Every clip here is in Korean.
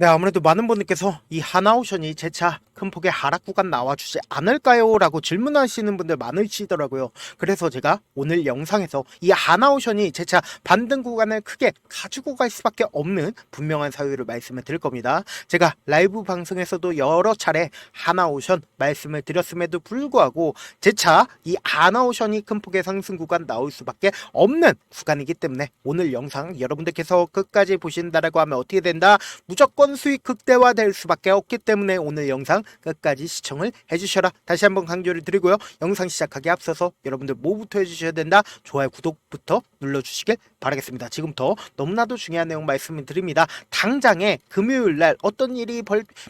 네, 아무래도 많은 분들께서 이 하나오션이 재차 큰 폭의 하락 구간 나와주지 않을까요? 라고 질문하시는 분들 많으시더라고요. 그래서 제가 오늘 영상에서 이 하나오션이 재차 반등 구간을 크게 가지고 갈 수밖에 없는 분명한 사유를 말씀을 드릴 겁니다. 제가 라이브 방송에서도 여러 차례 하나오션 말씀을 드렸음에도 불구하고 재차 이 하나오션이 큰 폭의 상승 구간 나올 수밖에 없는 구간이기 때문에 오늘 영상 여러분들께서 끝까지 보신다라고 하면 어떻게 된다? 무조건 수익 극대화될 수밖에 없기 때문에 오늘 영상 끝까지 시청을 해주셔라. 다시 한번 강조를 드리고요. 영상 시작하기 앞서서 여러분들 뭐부터 해주셔야 된다? 좋아요, 구독부터 눌러주시길 바라겠습니다. 지금부터 너무나도 중요한 내용 말씀을 드립니다. 당장에 금요일날 어떤 일이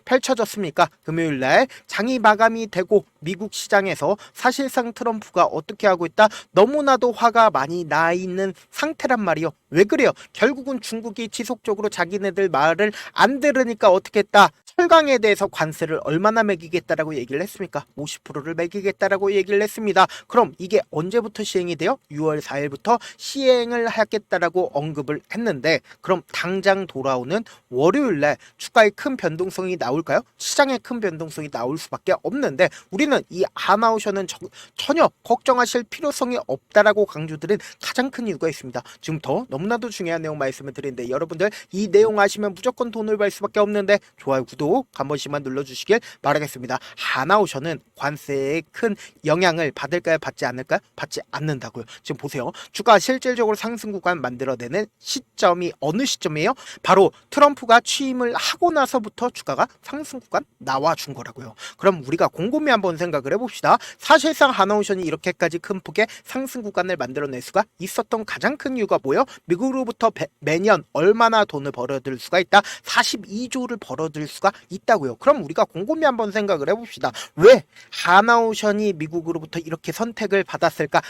펼쳐졌습니까? 금요일날 장이 마감이 되고 미국 시장에서 사실상 트럼프가 어떻게 하고 있다? 너무나도 화가 많이 나 있는 상태란 말이요. 왜 그래요? 결국은 중국이 지속적으로 자기네들 말을 안 들으니까 어떻게 했다? 철강에 대해서 관세를 얼마나 매기겠다라고 얘기를 했습니까? 50%를 매기겠다라고 얘기를 했습니다. 그럼 이게 언제부터 시행이 돼요? 6월 4일부터 시행을 하겠다라고 언급을 했는데 그럼 당장 돌아오는 월요일날 주가에 큰 변동성이 나올까요? 시장에 큰 변동성이 나올 수밖에 없는데 우리는 이 하나오션은 전혀 걱정하실 필요성이 없다라고 강조드린 가장 큰 이유가 있습니다. 지금부터 너무나도 중요한 내용 말씀을 드리는데 여러분들 이 내용 아시면 무조건 돈을 벌 수밖에 없는데 좋아요, 구독 한 번씩만 눌러주시길 바라겠습니다. 하나오션은 관세에 큰 영향을 받을까요? 받지 않을까요? 받지 않는다고요. 지금 보세요. 주가 실질적으로 상승 구간 만들어내는 시점이 어느 시점이에요? 바로 트럼프가 취임을 하고 나서부터 주가가 상승 구간 나와준 거라고요. 그럼 우리가 곰곰이 한번 생각을 해봅시다. 사실상 하나오션이 이렇게까지 큰 폭의 상승 구간을 만들어낼 수가 있었던 가장 큰 이유가 뭐예요? 미국으로부터 매년 얼마나 돈을 벌어들일 수가 있다? 42조를 벌어들일 수가 있다고요. 그럼 우리가 곰곰이 한번 생각을 해봅시다. 왜 하나오션이 미국으로부터 이렇게 선택을 받았을까?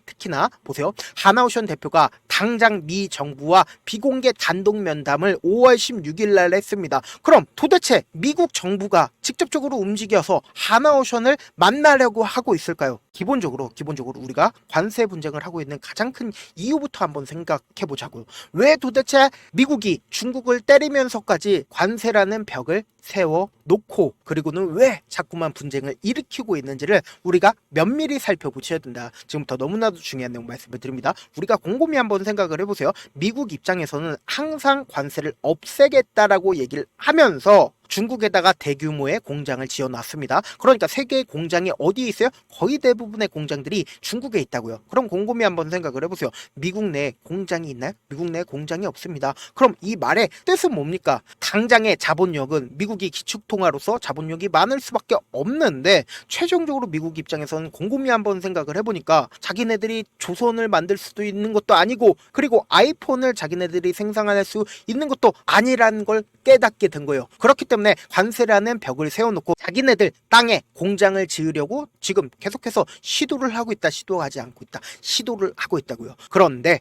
특히나 보세요. 하나오션 대표가 당장 미 정부와 비공개 단독 면담을 5월 16일 날 했습니다. 그럼 도대체 미국 정부가 직접적으로 움직여서 하나오션을 만나려고 하고 있을까요? 기본적으로 우리가 관세 분쟁을 하고 있는 가장 큰 이유부터 한번 생각해 보자고요. 왜 도대체 미국이 중국을 때리면서까지 관세라는 벽을 세워 놓고 그리고는 왜 자꾸만 분쟁을 일으키고 있는지를 우리가 면밀히 살펴보셔야 된다. 지금부터 너무나도 중요한 내용 말씀을 드립니다. 우리가 곰곰이 한번 생각을 해보세요. 미국 입장에서는 항상 관세를 없애겠다라고 얘기를 하면서 중국에다가 대규모의 공장을 지어놨습니다. 그러니까 세계의 공장이 어디에 있어요? 거의 대부분의 공장들이 중국에 있다고요. 그럼 곰곰이 한번 생각을 해보세요. 미국 내에 공장이 있나요? 미국 내에 공장이 없습니다. 그럼 이 말의 뜻은 뭡니까? 당장의 자본력은 미국이 기축통화로서 자본력이 많을 수밖에 없는데 최종적으로 미국 입장에서는 곰곰이 한번 생각을 해보니까 자기네들이 조선을 만들 수도 있는 것도 아니고 그리고 아이폰을 자기네들이 생산할 수 있는 것도 아니라는 걸 깨닫게 된 거예요. 그렇기 때문에 관세라는 벽을 세워놓고 자기네들 땅에 공장을 지으려고 지금 계속해서 시도를 하고 있다. 시도하지 않고 있다. 시도를 하고 있다고요. 그런데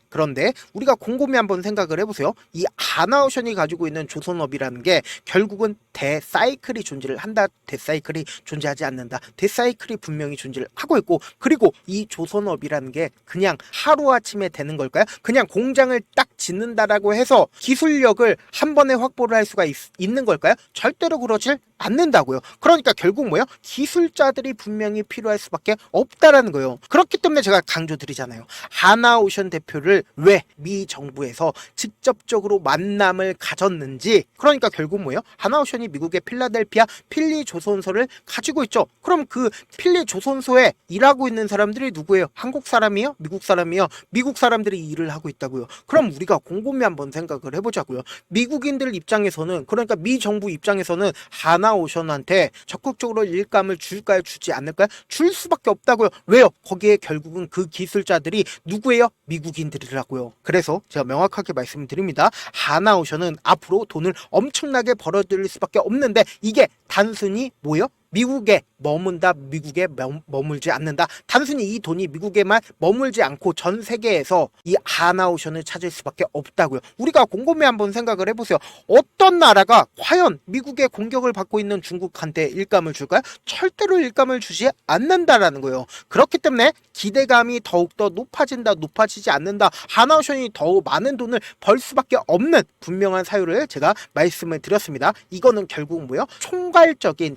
우리가 곰곰이 한번 생각을 해보세요. 이 하나오션이 가지고 있는 조선업이라는 게 결국은 대사이클이 존재를 한다. 대사이클이 존재하지 않는다. 대사이클이 분명히 존재를 하고 있고 그리고 이 조선업이라는 게 그냥 하루아침에 되는 걸까요? 그냥 공장을 딱 짓는다라고 해서 기술력을 한 번에 확보를 할 수가 있는 걸까요? 절대로 그러질 않는다고요. 그러니까 결국 뭐예요? 기술자들이 분명히 필요할 수밖에 없다라는 거예요. 그렇기 때문에 제가 강조드리잖아요. 하나오션 대표를 왜 미 정부에서 직접적으로 만남을 가졌는지. 그러니까 결국 뭐예요? 하나오션이 미국의 필라델피아 필리 조선소를 가지고 있죠. 그럼 그 필리 조선소에 일하고 있는 사람들이 누구예요? 한국 사람이요? 미국 사람이요? 미국 사람들이 일을 하고 있다고요. 그럼 우리가 곰곰이 한번 생각을 해보자고요. 미국인들 입장에서는 그러니까 미 정부 입장에서는 하나오션한테 적극적으로 일감을 줄까요? 주지 않을까요? 줄 수밖에 없다고요. 왜요? 거기에 결국은 그 기술자들이 누구예요? 미국인들이라고요. 그래서 제가 명확하게 말씀드립니다. 하나오션은 앞으로 돈을 엄청나게 벌어들일 수밖에 없는데 이게 단순히 뭐예요? 미국에 머문다, 미국에 머물지 않는다. 단순히 이 돈이 미국에만 머물지 않고 전 세계에서 이 하나오션을 찾을 수밖에 없다고요. 우리가 곰곰이 한번 생각을 해보세요. 어떤 나라가 과연 미국의 공격을 받고 있는 중국한테 일감을 줄까요? 절대로 일감을 주지 않는다라는 거예요. 그렇기 때문에 기대감이 더욱더 높아지지 않는다. 하나오션이 더 많은 돈을 벌 수밖에 없는 분명한 사유를 제가 말씀을 드렸습니다. 이거는 결국 뭐예요? 총괄적인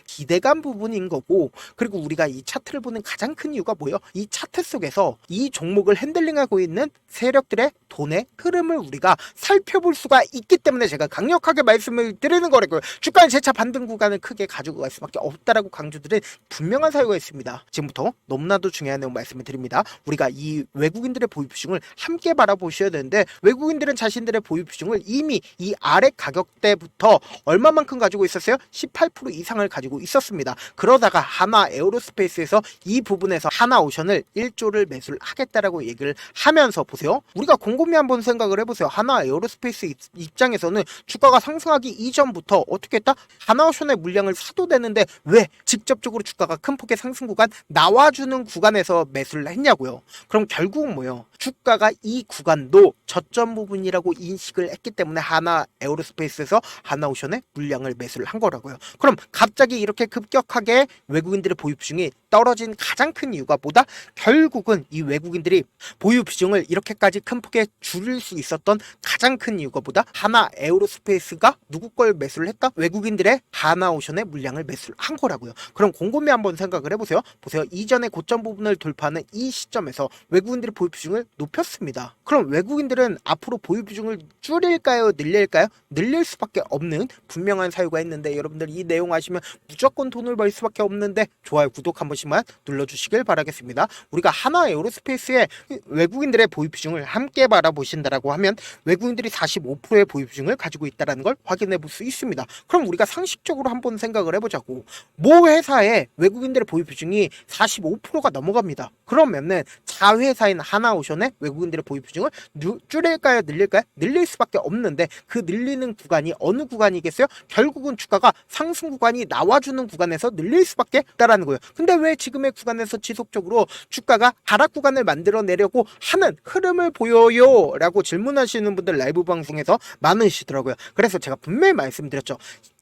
기대감 부분인 거고, 그리고 우리가 이 차트를 보는 가장 큰 이유가 뭐예요? 이 차트 속에서 이 종목을 핸들링하고 있는 세력들의 돈의 흐름을 우리가 살펴볼 수가 있기 때문에 제가 강력하게 말씀을 드리는 거라고요. 주가의 재차 반등 구간을 크게 가지고 갈 수밖에 없다라고 강조드린 분명한 사유가 있습니다. 지금부터 너무나도 중요한 내용 말씀을 드립니다. 우리가 이 외국인들의 보유 비중을 함께 바라보셔야 되는데, 외국인들은 자신들의 보유 비중을 이미 이 아래 가격대부터 얼마만큼 가지고 있었어요? 18% 이상을 가지고 있었습니다. 그러다가 하나 에어로스페이스에서 이 부분에서 하나오션을 1조를 매수를 하겠다라고 얘기를 하면서 보세요. 우리가 곰곰이 한번 생각을 해보세요. 하나 에어로스페이스 입장에서는 주가가 상승하기 이전부터 어떻게 했다? 하나오션의 물량을 사도 되는데 왜 직접적으로 주가가 큰 폭의 상승 구간 나와주는 구간에서 매수를 했냐고요. 그럼 결국은 뭐예요? 주가가 이 구간도 저점 부분이라고 인식을 했기 때문에 하나 에어로스페이스에서 하나오션의 물량을 매수를 한 거라고요. 그럼 갑자기 이렇게 급격하게 외국인들의 보유 비중이 떨어진 가장 큰 이유가 뭐다? 결국은 이 외국인들이 보유 비중을 이렇게까지 큰 폭에 줄일 수 있었던 가장 큰 이유가 뭐다? 하나 에어로스페이스가 누구 걸 매수를 했다? 외국인들의 하나오션의 물량을 매수를 한 거라고요. 그럼 곰곰이 한번 생각을 해보세요. 보세요. 이전의 고점 부분을 돌파하는 이 시점에서 외국인들의 보유 비중을 높였습니다. 그럼 외국인들은 앞으로 보유 비중을 줄일까요? 늘릴까요? 늘릴 수밖에 없는 분명한 사유가 있는데, 여러분들 이 내용 아시면 무조건 돈을 벌 수밖에 없는데 좋아요, 구독 한 번씩만 눌러주시길 바라겠습니다. 우리가 하나 에어로스페이스의 외국인들의 보유 비중을 함께 바라보신다라고 하면 외국인들이 45%의 보유 비중을 가지고 있다는 걸 확인해 볼 수 있습니다. 그럼 우리가 상식적으로 한번 생각을 해보자고. 모 회사의 외국인들의 보유 비중이 45%가 넘어갑니다. 그러면은 자회사인 하나오션의 외국인들의 보유 비중을 줄일까요? 늘릴까요? 늘릴 수밖에 없는데, 그 늘리는 구간이 어느 구간이겠어요? 결국은 주가가 상승 구간이 나와주는 구간에서 늘릴 수밖에 없다라는 거예요. 근데 왜 지금의 구간에서 지속적으로 주가가 하락 구간을 만들어내려고 하는 흐름을 보여요? 라고 질문하시는 분들 라이브 방송에서 많으시더라고요. 그래서 제가 분명히 말씀드렸죠.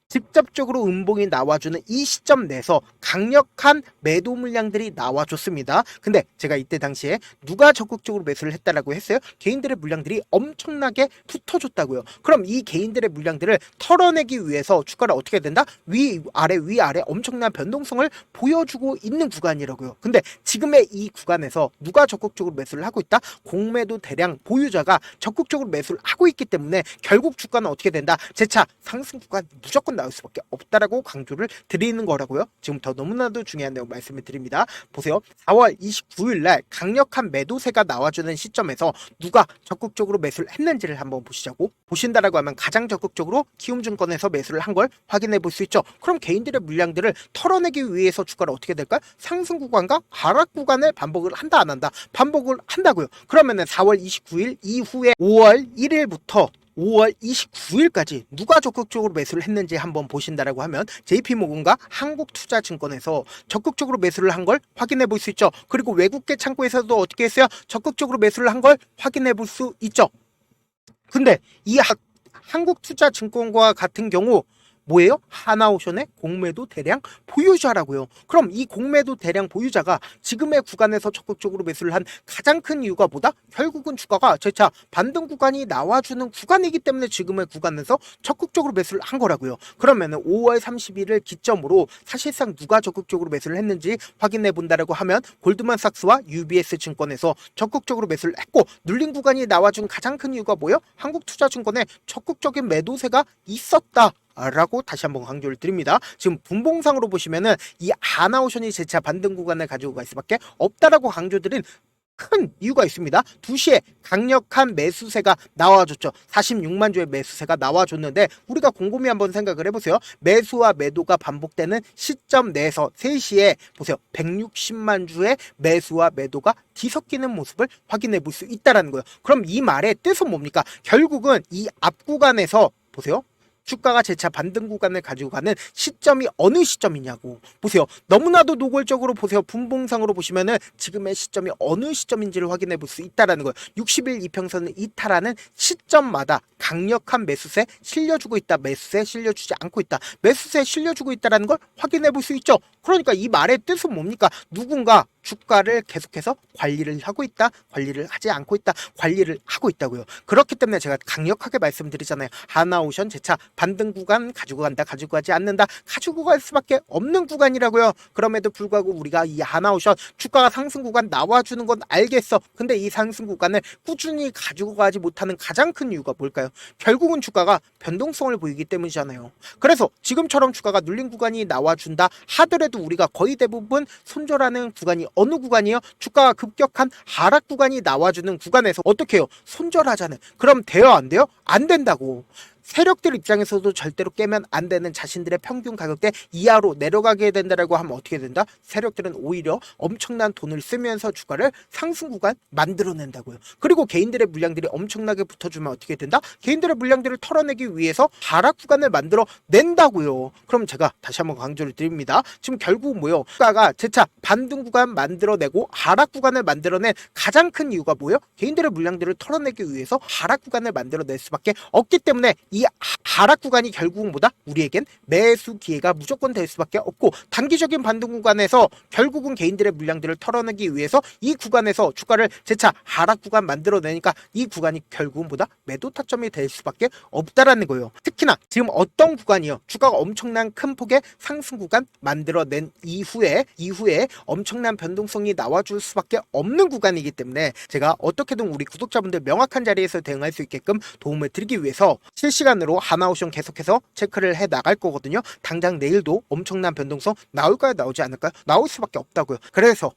직접적으로 음봉이 나와주는 이 시점 내에서 강력한 매도 물량들이 나와줬습니다. 근데 제가 이때 당시에 누가 적극적으로 매수를 했다라고 했어요? 개인들의 물량들이 엄청나게 붙어줬다고요. 그럼 이 개인들의 물량들을 털어내기 위해서 주가를 어떻게 된다? 위아래 엄청난 변동성을 보여주고 있는 구간이라고요. 근데 지금의 이 구간에서 누가 적극적으로 매수를 하고 있다? 공매도 대량 보유자가 적극적으로 매수를 하고 있기 때문에 결국 주가는 어떻게 된다? 재차 상승 구간 무조건 나올 수밖에 없다라고 강조를 드리는 거라고요. 지금부터 너무나도 중요한 내용 말씀을 드립니다. 보세요. 4월 29일 날 강력한 매도세가 나와주는 시점에서 누가 적극적으로 매수를 했는지를 한번 보시자고. 보신다라고 하면 가장 적극적으로 키움증권에서 매수를 한 걸 확인해 볼 수 있죠. 그럼 개인들의 물량들을 털어내기 위해서 주가를 어떻게 될까요? 상승 구간과 하락 구간을 반복을 한다 안 한다? 반복을 한다고요. 그러면은 4월 29일 이후에 5월 1일부터 5월 29일까지 누가 적극적으로 매수를 했는지 한번 보신다라고 하면 JP모건과 한국투자증권에서 적극적으로 매수를 한 걸 확인해 볼 수 있죠. 그리고 외국계 창구에서도 어떻게 했어요? 적극적으로 매수를 한 걸 확인해 볼 수 있죠. 근데 이 한국투자증권과 같은 경우 뭐예요? 하나오션의 공매도 대량 보유자라고요. 그럼 이 공매도 대량 보유자가 지금의 구간에서 적극적으로 매수를 한 가장 큰 이유가 뭐다? 결국은 주가가 재차 반등 구간이 나와주는 구간이기 때문에 지금의 구간에서 적극적으로 매수를 한 거라고요. 그러면은 5월 30일을 기점으로 사실상 누가 적극적으로 매수를 했는지 확인해 본다라고 하면 골드만삭스와 UBS 증권에서 적극적으로 매수를 했고, 눌린 구간이 나와준 가장 큰 이유가 뭐예요? 한국투자증권에 적극적인 매도세가 있었다 라고 다시 한번 강조를 드립니다. 지금 분봉상으로 보시면은 이 하나오션이 재차 반등 구간을 가지고 갈 수밖에 없다라고 강조드린 큰 이유가 있습니다. 2시에 강력한 매수세가 나와줬죠. 46만 주의 매수세가 나와줬는데, 우리가 곰곰이 한번 생각을 해보세요. 매수와 매도가 반복되는 시점 내에서 3시에 보세요. 160만 주의 매수와 매도가 뒤섞이는 모습을 확인해 볼 수 있다는 거예요. 그럼 이 말의 뜻은 뭡니까? 결국은 이 앞 구간에서 보세요. 주가가 재차 반등 구간을 가지고 가는 시점이 어느 시점이냐고 보세요. 너무나도 노골적으로 보세요. 분봉상으로 보시면은 지금의 시점이 어느 시점인지를 확인해 볼 수 있다라는 거예요. 60일 이평선을 이탈하는 시점마다 강력한 매수세 실려주고 있다, 매수세 실려주지 않고 있다, 매수세 실려주고 있다라는 걸 확인해 볼 수 있죠. 그러니까 이 말의 뜻은 뭡니까? 누군가 주가를 계속해서 관리를 하고 있다, 관리를 하지 않고 있다, 관리를 하고 있다고요. 그렇기 때문에 제가 강력하게 말씀드리잖아요. 하나오션 재차 반등 구간 가지고 간다, 가지고 가지 않는다, 가지고 갈 수밖에 없는 구간이라고요. 그럼에도 불구하고 우리가 이 하나오션 주가가 상승 구간 나와주는 건 알겠어. 근데 이 상승 구간을 꾸준히 가지고 가지 못하는 가장 큰 이유가 뭘까요? 결국은 주가가 변동성을 보이기 때문이잖아요. 그래서 지금처럼 주가가 눌린 구간이 나와준다 하더라도 우리가 거의 대부분 손절하는 구간이 어느 구간이에요? 주가가 급격한 하락 구간이 나와주는 구간에서 어떻게 해요? 손절하잖아요. 그럼 돼요, 안 돼요? 안 된다고. 세력들 입장에서도 절대로 깨면 안 되는 자신들의 평균 가격대 이하로 내려가게 된다라고 하면 어떻게 된다? 세력들은 오히려 엄청난 돈을 쓰면서 주가를 상승 구간 만들어낸다고요. 그리고 개인들의 물량들이 엄청나게 붙어주면 어떻게 된다? 개인들의 물량들을 털어내기 위해서 하락 구간을 만들어 낸다고요. 그럼 제가 다시 한번 강조를 드립니다. 지금 결국 뭐요? 주가가 재차 반등 구간 만들어내고 하락 구간을 만들어낸 가장 큰 이유가 뭐요? 개인들의 물량들을 털어내기 위해서 하락 구간을 만들어낼 수밖에 없기 때문에 이 하락 구간이 결국은 뭐다? 우리에겐 매수 기회가 무조건 될 수밖에 없고, 단기적인 반등 구간에서 결국은 개인들의 물량들을 털어내기 위해서 이 구간에서 주가를 재차 하락 구간 만들어내니까 이 구간이 결국은 뭐다? 매도 타점이 될 수밖에 없다라는 거예요. 특히나 지금 어떤 구간이요? 주가가 엄청난 큰 폭의 상승 구간 만들어낸 이후에 엄청난 변동성이 나와줄 수밖에 없는 구간이기 때문에 제가 어떻게든 우리 구독자분들 명확한 자리에서 대응할 수 있게끔 도움을 드리기 위해서 실시간으로 하나오션 계속해서 체크를 해 나갈 거거든요. 당장 내일도 엄청난 변동성 나올까요? 나오지 않을까요? 나올 수밖에 없다고요. 그래서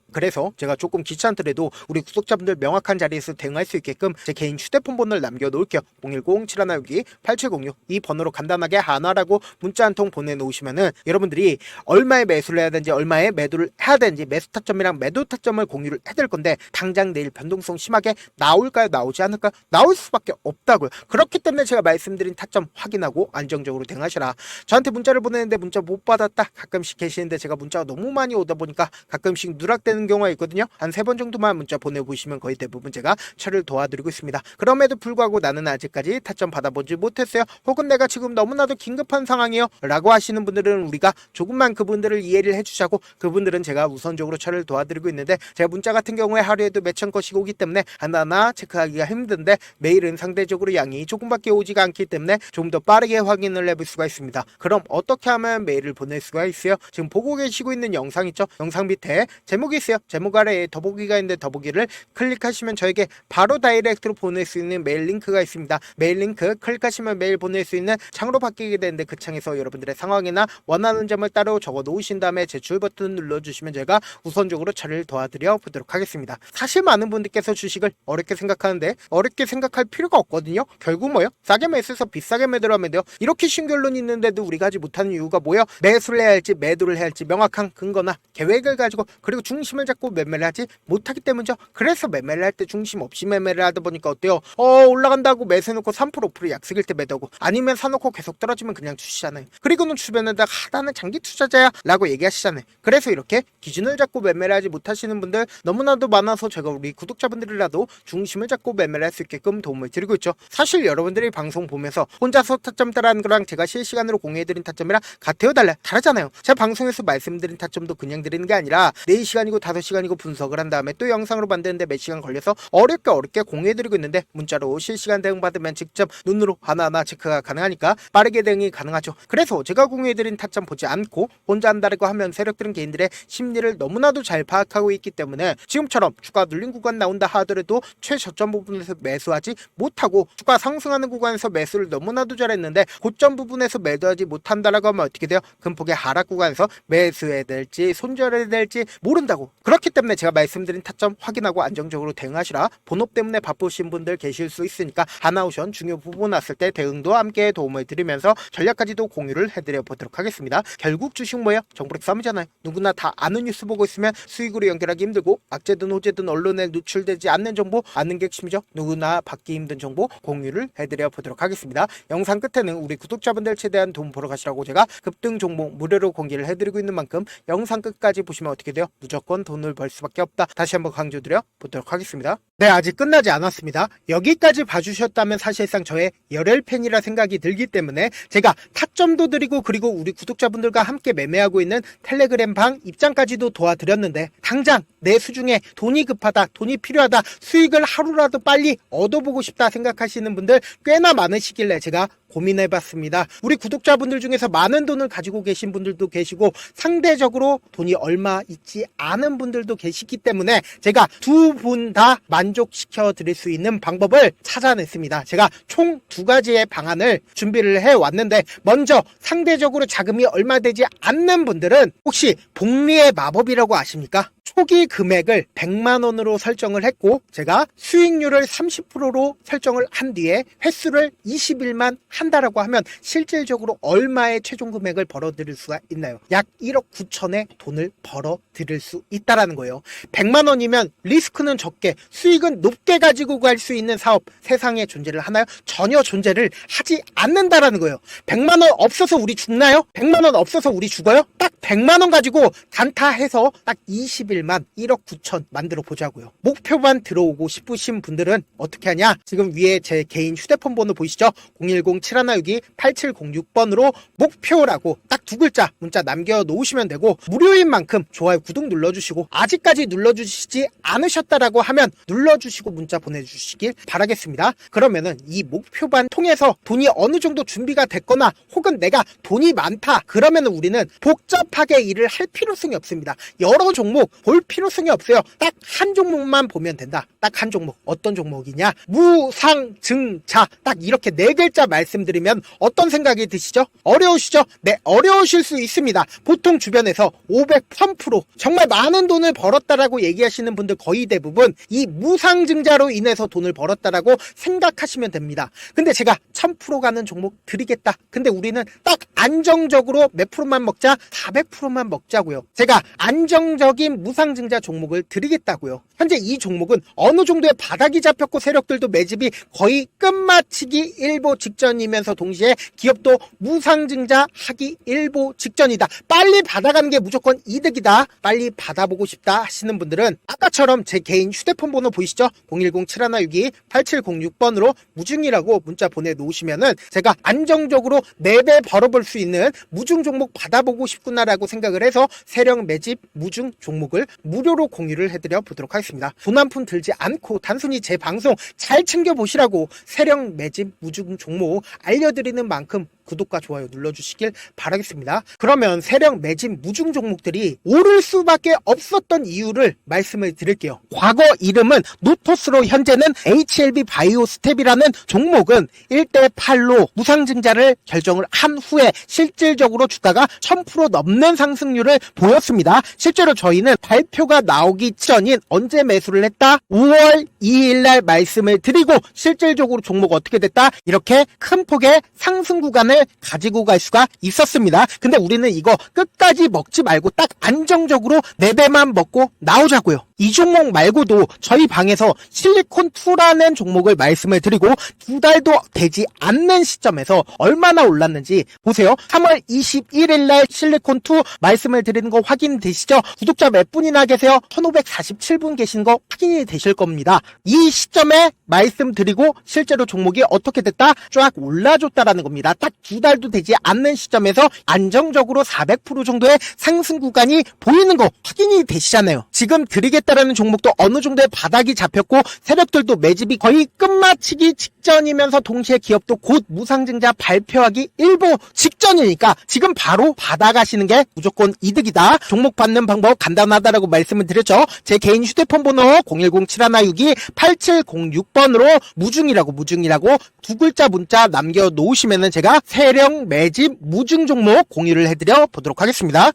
제가 조금 귀찮더라도 우리 구독자분들 명확한 자리에서 대응할 수 있게끔 제 개인 휴대폰 번호를 남겨놓을게요. 010-7162-8706 이 번호로 간단하게 하나라고 문자 한 통 보내놓으시면은 여러분들이 얼마에 매수를 해야 되는지, 얼마에 매도를 해야 되는지, 매수 타점이랑 매도 타점을 공유를 해드릴 건데, 당장 내일 변동성 심하게 나올까요? 나오지 않을까요? 나올 수밖에 없다고요. 그렇기 때문에 제가 말씀드린 타점 확인하고 안정적으로 대응하시라. 저한테 문자를 보내는데 문자 못 받았다 가끔씩 계시는데, 제가 문자가 너무 많이 오다 보니까 가끔씩 누락되는 경우가 있거든요. 한 3번 정도만 문자 보내보시면 거의 대부분 제가 처리를 도와드리고 있습니다. 그럼에도 불구하고 나는 아직까지 타점 받아보지 못했어요, 혹은 내가 지금 너무나도 긴급한 상황이에요 라고 하시는 분들은 우리가 조금만 그분들을 이해를 해주자고, 그분들은 제가 우선적으로 처리를 도와드리고 있는데, 제가 문자 같은 경우에 하루에도 몇천 건씩 오기 때문에 하나하나 체크하기가 힘든데, 메일은 상대적으로 양이 조금밖에 오지가 않기 때문에 좀 더 빠르게 확인을 해볼 수가 있습니다. 그럼 어떻게 하면 메일을 보낼 수가 있어요? 지금 보고 계시고 있는 영상 있죠? 영상 밑에 제목이 있어요. 제목 아래에 더보기가 있는데 더보기를 클릭하시면 저에게 바로 다이렉트로 보낼 수 있는 메일 링크가 있습니다. 메일 링크 클릭하시면 메일 보낼 수 있는 창으로 바뀌게 되는데, 그 창에서 여러분들의 상황이나 원하는 점을 따로 적어 놓으신 다음에 제출 버튼 눌러주시면 제가 우선적으로 처리를 도와드려 보도록 하겠습니다. 사실 많은 분들께서 주식을 어렵게 생각하는데 어렵게 생각할 필요가 없거든요. 결국 뭐요? 싸게 매수해서 비싸게 매도를 하면 돼요. 이렇게 신결론이 있는데도 우리가 하지 못하는 이유가 뭐예요? 매수를 해야 할지 매도를 해야 할지 명확한 근거나 계획을 가지고, 그리고 중심을 잡고 매매를 하지 못하기 때문이죠. 그래서 매매를 할 때 중심 없이 매매를 하다 보니까 어때요? 올라간다고 매수해놓고 3% 5% 약속일 때 매도하고, 아니면 사놓고 계속 떨어지면 그냥 주시잖아요. 그리고는 주변에다가 나는 장기 투자자야 라고 얘기하시잖아요. 그래서 이렇게 기준을 잡고 매매를 하지 못하시는 분들 너무나도 많아서 제가 우리 구독자분들이라도 중심을 잡고 매매를 할 수 있게끔 도움을 드리고 있죠. 사실 여러분들이 방송 보면서 혼자서 타점 따라하는 거랑 제가 실시간으로 공유해드린 타점이랑 같아요, 달라요? 다르잖아요. 제가 방송에서 말씀드린 타점도 그냥 드리는 게 아니라 4시간이고 5시간이고 분석을 한 다음에 또 영상으로 만드는데 몇 시간 걸려서 어렵게 공유해드리고 있는데, 문자로 실시간 대응 받으면 직접 눈으로 하나하나 체크가 가능하니까 빠르게 대응이 가능하죠. 그래서 제가 공유해드린 타점 보지 않고 혼자 한다고 하면 세력들은 개인들의 심리를 너무나도 잘 파악하고 있기 때문에 지금처럼 주가 눌린 구간 나온다 하더라도 최저점 부분에서 매수하지 못하고, 주가 상승하는 구간에서 매수를 너무나도 잘했는데 고점 부분에서 매도하지 못한다라고 하면 어떻게 돼요? 금폭의 하락 구간에서 매수해야 될지 손절해야 될지 모른다고. 그렇기 때문에 제가 말씀드린 타점 확인하고 안정적으로 대응하시라. 본업 때문에 바쁘신 분들 계실 수 있으니까 하나오션 중요 부분 왔을 때 대응도 함께 도움을 드리면서 전략까지도 공유를 해드려 보도록 하겠습니다. 결국 주식 뭐예요? 정보력 싸움이잖아요. 누구나 다 아는 뉴스 보고 있으면 수익으로 연결하기 힘들고, 악재든 호재든 언론에 노출되지 않는 정보, 아는 게 핵심이죠. 누구나 받기 힘든 정보 공유를 해드려 보도록 하겠습니다. 있습니다. 영상 끝에는 우리 구독자분들 최대한 돈 벌어 가시라고 제가 급등 종목 무료로 공개를 해드리고 있는 만큼 영상 끝까지 보시면 어떻게 돼요? 무조건 돈을 벌 수밖에 없다. 다시 한번 강조드려 보도록 하겠습니다. 네, 아직 끝나지 않았습니다. 여기까지 봐주셨다면 사실상 저의 열혈 팬이라 생각이 들기 때문에 제가 타점도 드리고 그리고 우리 구독자분들과 함께 매매하고 있는 텔레그램 방 입장까지도 도와드렸는데 당장 내 수중에 돈이 급하다, 돈이 필요하다, 수익을 하루라도 빨리 얻어보고 싶다 생각하시는 분들 꽤나 많으시길래 제가 고민해봤습니다. 우리 구독자분들 중에서 많은 돈을 가지고 계신 분들도 계시고 상대적으로 돈이 얼마 있지 않은 분들도 계시기 때문에 제가 두 분 다 만족시켜 드릴 수 있는 방법을 찾아냈습니다. 제가 총 두 가지의 방안을 준비를 해왔는데 먼저 상대적으로 자금이 얼마 되지 않는 분들은 혹시 복리의 마법이라고 아십니까? 초기 금액을 100만원으로 설정을 했고 제가 수익률을 30%로 설정을 한 뒤에 횟수를 20일만 한다라고 하면 실질적으로 얼마의 최종 금액을 벌어들일 수가 있나요? 약 1억 9천의 돈을 벌어들일 수 있다라는 거예요. 100만원이면 리스크는 적게 수익은 높게 가지고 갈 수 있는 사업 세상에 존재를 하나요? 전혀 존재를 하지 않는다라는 거예요. 100만원 없어서 우리 죽나요? 100만원 없어서 우리 죽어요? 딱 100만원 가지고 단타해서 딱 20일만 1억 9천 만들어 보자고요. 목표만 들어오고 싶으신 분들은 어떻게 하냐? 지금 위에 제 개인 휴대폰 번호 보이시죠? 010-7162-8706번으로 목표라고 딱 두 글자 문자 남겨 놓으시면 되고 무료인 만큼 좋아요, 구독 눌러주시고 아직까지 눌러주시지 않으셨다라고 하면 눌러주시고 문자 보내주시길 바라겠습니다. 그러면은 이 목표반 통해서 돈이 어느 정도 준비가 됐거나 혹은 내가 돈이 많다 그러면은 우리는 복잡하게 일을 할 필요성이 없습니다. 여러 종목 볼 필요성이 없어요. 딱 한 종목만 보면 된다. 딱 한 종목. 어떤 종목이냐? 무상증자. 딱 이렇게 네 글자 말씀드리면 어떤 생각이 드시죠? 어려우시죠? 네, 어려우실 수 있습니다. 보통 주변에서 500, 1000% 정말 많은 돈을 벌었다라고 얘기하시는 분들 거의 대부분 이 무상증자로 인해서 돈을 벌었다라고 생각하시면 됩니다. 근데 제가 1000% 가는 종목 드리겠다. 근데 우리는 딱 안정적으로 몇 프로만 먹자? 400%만 먹자고요. 제가 안정적인 무상증자 종목을 드리겠다고요. 현재 이 종목은 어느 정도의 바닥이 잡혔고 세력들도 매집이 거의 끝마치기 일보 직전이면서 동시에 기업도 무상증자 하기 일보 직전이다. 빨리 받아가는 게 무조건 이득이다. 빨리 받아보고 싶다 하시는 분들은 아까처럼 제 개인 휴대폰 번호 보이시죠? 010-7162-8706번으로 무중이라고 문자 보내놓으시면은 제가 안정적으로 4배 벌어볼 수 있는 무중 종목 받아보고 싶구나라고 생각을 해서 세력 매집 무중 종목을 무료로 공유를 해드려 보도록 하겠습니다. 돈 한 푼 들지 않고 단순히 제 방송 잘 챙겨보시라고 세력 매집 무중 종목 알려드리는 만큼 구독과 좋아요 눌러주시길 바라겠습니다. 그러면 세력 매집 무중 종목들이 오를 수밖에 없었던 이유를 말씀을 드릴게요. 과거 이름은 노토스로 현재는 HLB 바이오스텝이라는 종목은 1대8로 무상증자를 결정을 한 후에 실질적으로 주가가 1000% 넘는 상승률을 보였습니다. 실제로 저희는 발표가 나오기 전인 언제 매수를 했다? 5월 2일날 말씀을 드리고 실질적으로 종목 어떻게 됐다? 이렇게 큰 폭의 상승 구간을 가지고 갈 수가 있었습니다. 근데 우리는 이거 끝까지 먹지 말고 딱 안정적으로 4배만 먹고 나오자고요. 이 종목 말고도 저희 방에서 실리콘2라는 종목을 말씀을 드리고 2달도 되지 않는 시점에서 얼마나 올랐는지 보세요. 3월 21일 날 실리콘2 말씀을 드리는 거 확인되시죠? 구독자 몇 분이나 계세요? 1547분 계신 거 확인이 되실 겁니다. 이 시점에 말씀드리고 실제로 종목이 어떻게 됐다? 쫙 올라줬다라는 겁니다. 딱 2달도 되지 않는 시점에서 안정적으로 400% 정도의 상승 구간이 보이는 거 확인이 되시잖아요. 지금 드리겠다라는 종목도 어느 정도의 바닥이 잡혔고 세력들도 매집이 거의 끝마치기 직전이면서 동시에 기업도 곧 무상증자 발표하기 일보 직전이니까 지금 바로 받아가시는 게 무조건 이득이다. 종목 받는 방법 간단하다라고 말씀을 드렸죠. 제 개인 휴대폰 번호 010-7162-8706번으로 무중이라고 두 글자 문자 남겨 놓으시면은 제가 세력 매집 무중 종목 공유를 해드려 보도록 하겠습니다.